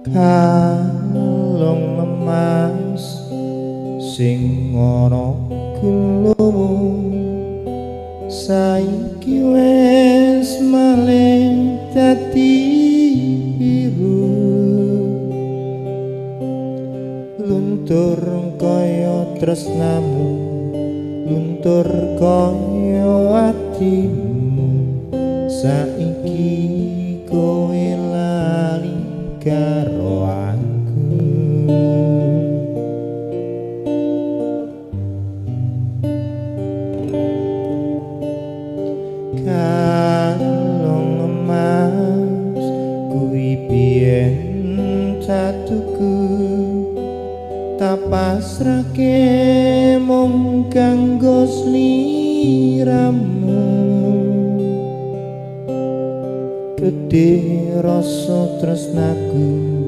Kalong emas sing ana gulumu saiki wis malih dadi biru luntur kaya tresnamu luntur kaya atimu saiki kowe lali karo aku kalong emas kuwi biyen tak tuku tak pasrahke mung kanggo sliramu gedhe rasa tresnaku